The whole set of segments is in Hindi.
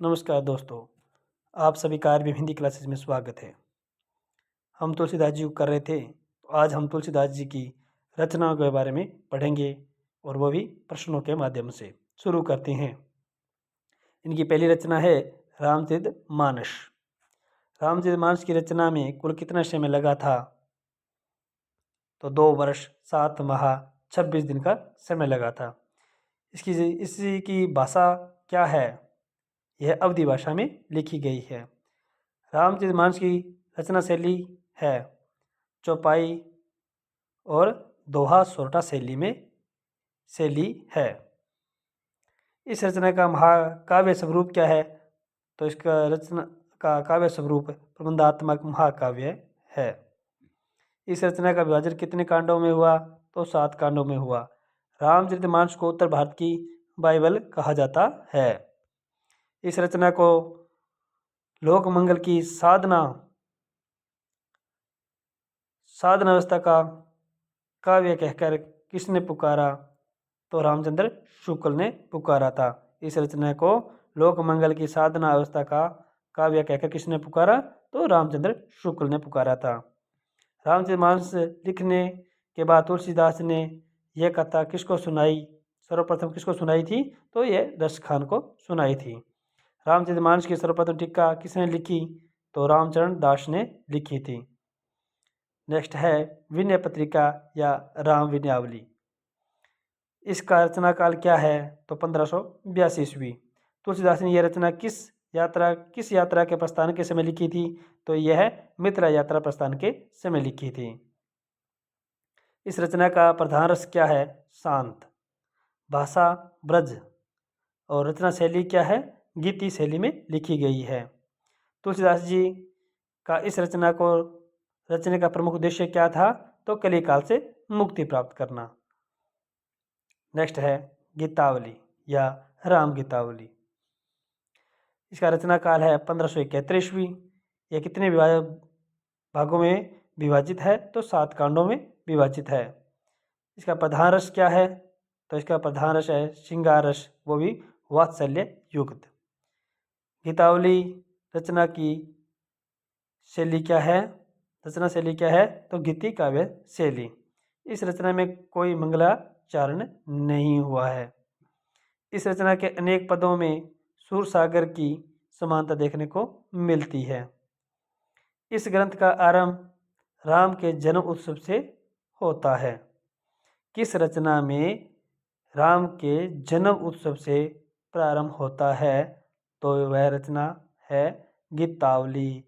नमस्कार दोस्तों, आप सभी का आरबीएम हिंदी क्लासेस में स्वागत है। हम तुलसीदास जी को कर रहे थे, तो आज हम तुलसीदास जी की रचनाओं के बारे में पढ़ेंगे और वो भी प्रश्नों के माध्यम से। शुरू करते हैं। इनकी पहली रचना है रामचरितमानस। रामचरितमानस की रचना में कुल कितना समय लगा था? तो 2 वर्ष 7 माह 26 दिन का समय लगा था। इसी की भाषा क्या है? यह अवधी भाषा में लिखी गई है। रामचरितमानस की रचना शैली है चौपाई और दोहा सोरठा शैली है। इस रचना का महाकाव्य स्वरूप क्या है? तो इसका रचना का काव्य स्वरूप प्रबंधात्मक महाकाव्य है। इस रचना का विभाजन कितने कांडों में हुआ? तो 7 कांडों में हुआ। रामचरितमानस को उत्तर भारत की बाइबल कहा जाता है। इस रचना को लोक मंगल की साधना अवस्था का काव्य कहकर किसने पुकारा? तो रामचंद्र शुक्ल ने पुकारा था। इस रचना को लोक मंगल की साधना अवस्था का काव्य कहकर किसने पुकारा? तो रामचंद्र शुक्ल ने पुकारा था। रामचरितमानस लिखने के बाद तुलसीदास ने यह कथा किसको सुनाई? सर्वप्रथम किसको सुनाई थी? तो यह दश खान को सुनाई थी। रामचरितमानस की सर्वप्रथम टीका किसने लिखी? तो रामचरण दास ने लिखी थी। नेक्स्ट है विनय पत्रिका या राम विनयावली। इसका रचना काल क्या है? तो 1582 ईस्वी। तुलसीदास ने यह रचना किस यात्रा के प्रस्थान के समय लिखी थी? तो यह मिथिला यात्रा प्रस्थान के समय लिखी थी। इस रचना का प्रधान रस क्या है? शांत। भाषा ब्रज और रचना शैली क्या है? गीति शैली में लिखी गई है। तुलसीदास जी का इस रचना को रचने का प्रमुख उद्देश्य क्या था? तो कलिकाल से मुक्ति प्राप्त करना। नेक्स्ट है गीतावली या राम गीतावली। इसका रचना काल है 1571 ईस्वी। यह कितने भागों में विभाजित है? तो 7 कांडों में विभाजित है। इसका प्रधान रस क्या है? तो इसका प्रधान रस है श्रृंगार रस, वो भी वात्सल्य युक्त। गीतावली रचना की शैली क्या है? रचना शैली क्या है? तो गीति काव्य शैली। इस रचना में कोई मंगलाचरण नहीं हुआ है। इस रचना के अनेक पदों में सूर सागर की समानता देखने को मिलती है। इस ग्रंथ का आरंभ राम के जन्म उत्सव से होता है। किस रचना में राम के जन्म उत्सव से प्रारंभ होता है? तो वह रचना है गीतावली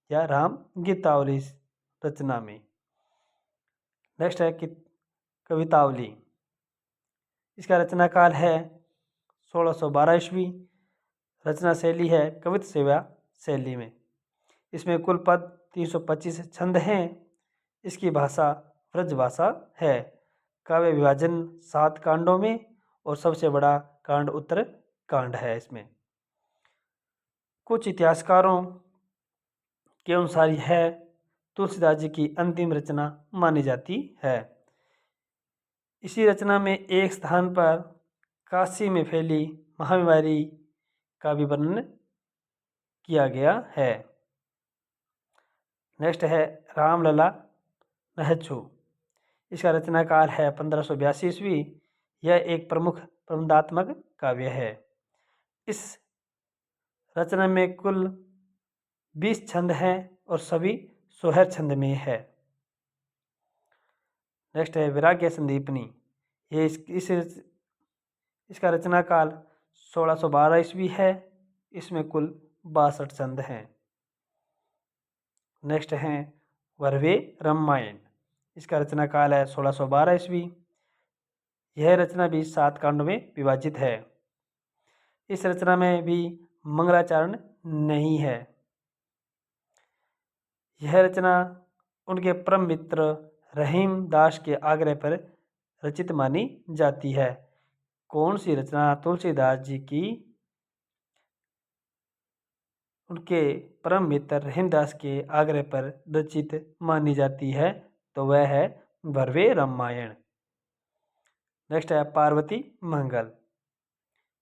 या राम गीतावली रचना में। नेक्स्ट है कवितावली। इसका रचना काल है 1612 ईस्वी। रचना शैली है कवित सेवा शैली में। इसमें कुल पद 325 छंद हैं। इसकी भाषा ब्रज भाषा है। काव्य विभाजन 7 कांडों में और सबसे बड़ा कांड उत्तर कांड है। इसमें कुछ इतिहासकारों के अनुसार यह तुलसीदास जी की अंतिम रचना मानी जाती है। इसी रचना में एक स्थान पर काशी में फैली महाबीमारी का भी वर्णन किया गया है। नेक्स्ट है रामलला नहछु। इसका रचना काल है 1582 ईस्वी। यह एक प्रमुख प्रबंधात्मक काव्य है। इस रचना में कुल 20 छंद हैं और सभी सोहर छंद में है। नेक्स्ट है वैराग्य संदीपनी। ये इसका रचना काल 1612 ईस्वी है। इसमें कुल 62 छंद हैं। नेक्स्ट हैं वर्वे रामायण। इसका रचना काल है 1612 ईस्वी। यह रचना भी 7 कांडों में विभाजित है। इस रचना में भी मंगलाचरण नहीं है। यह रचना उनके परम मित्र रहीम दास के आग्रह पर रचित मानी जाती है। कौन सी रचना तुलसीदास जी की उनके परम मित्र रहीमदास के आग्रह पर रचित मानी जाती है? तो वह है वर्वे रामायण। नेक्स्ट है पार्वती मंगल।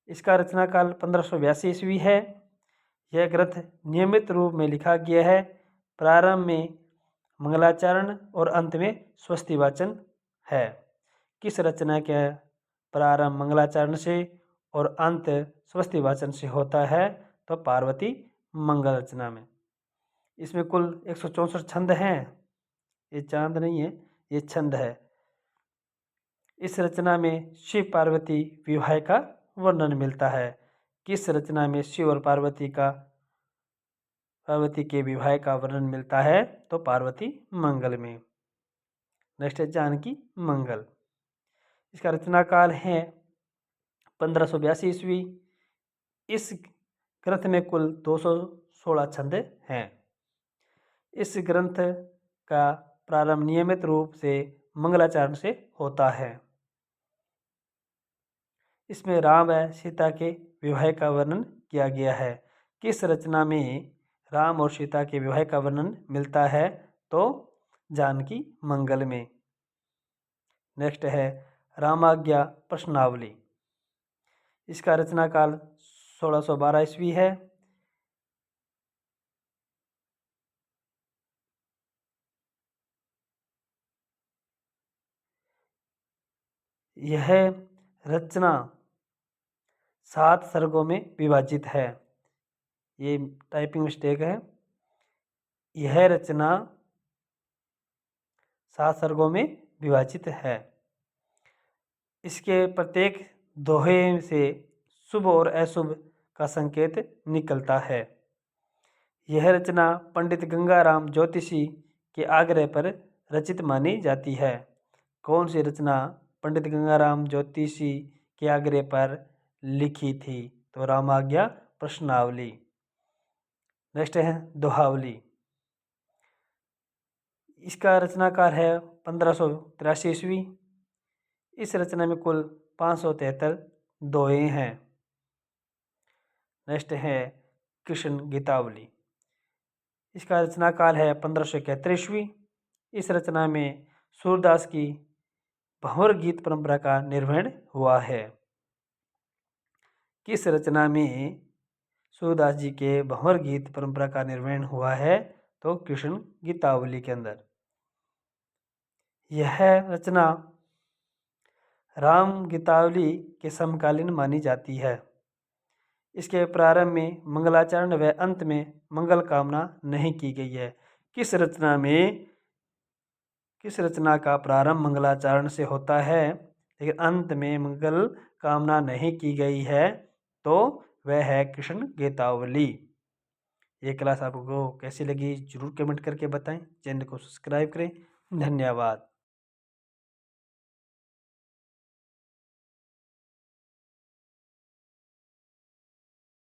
इसका रचना काल 1582 ईस्वी है। यह ग्रंथ नियमित रूप में लिखा गया है। प्रारंभ में मंगलाचरण और अंत में स्वस्ति वाचन है। किस रचना के प्रारंभ मंगलाचरण से और अंत स्वस्ति वाचन से होता है? तो पार्वती मंगल रचना में। इसमें कुल 164 छंद हैं। ये चांद नहीं है, ये छंद है। इस रचना में शिव पार्वती विवाह का वर्णन मिलता है। किस रचना में शिव और पार्वती के विवाह का वर्णन मिलता है? तो पार्वती मंगल में। नेक्स्ट है जानकी मंगल। इसका रचना काल है 1582 ईस्वी। इस ग्रंथ में कुल 216 छंद हैं। इस ग्रंथ का प्रारंभ नियमित रूप से मंगलाचरण से होता है। इसमें राम व सीता के विवाह का वर्णन किया गया है। किस रचना में राम और सीता के विवाह का वर्णन मिलता है? तो जानकी मंगल में। नेक्स्ट है रामाज्ञा प्रश्नावली। इसका रचना काल 1612 ईस्वी है। यह रचना 7 सर्गों में विभाजित है। ये टाइपिंग मिस्टेक है। यह रचना 7 सर्गों में विभाजित है। इसके प्रत्येक दोहे से शुभ और अशुभ का संकेत निकलता है। यह रचना पंडित गंगाराम ज्योतिषी के आग्रह पर रचित मानी जाती है। कौन सी रचना पंडित गंगाराम ज्योतिषी के आग्रह पर लिखी थी? तो रामाज्ञा प्रश्नावली। नेक्स्ट है दोहावली। इसका रचनाकार है 1583 ईस्वी। इस रचना में कुल 573 दोहे हैं। नेक्स्ट है कृष्ण गीतावली। इसका रचना काल है 1571 ईस्वी। इस रचना में सूरदास की भंवर गीत परंपरा का निर्वहन हुआ है। किस रचना में सूरदास जी के भंवर गीत परंपरा का निर्वहन हुआ है? तो कृष्ण गीतावली के अंदर। यह रचना राम गीतावली के समकालीन मानी जाती है। इसके प्रारंभ में मंगलाचरण व अंत में मंगल कामना नहीं की गई है। किस रचना का प्रारंभ मंगलाचरण से होता है लेकिन अंत में मंगल कामना नहीं की गई है? तो वह है कृष्ण गीतावली। ये क्लास आपको कैसी लगी जरूर कमेंट करके बताएं। चैनल को सब्सक्राइब करें। धन्यवाद।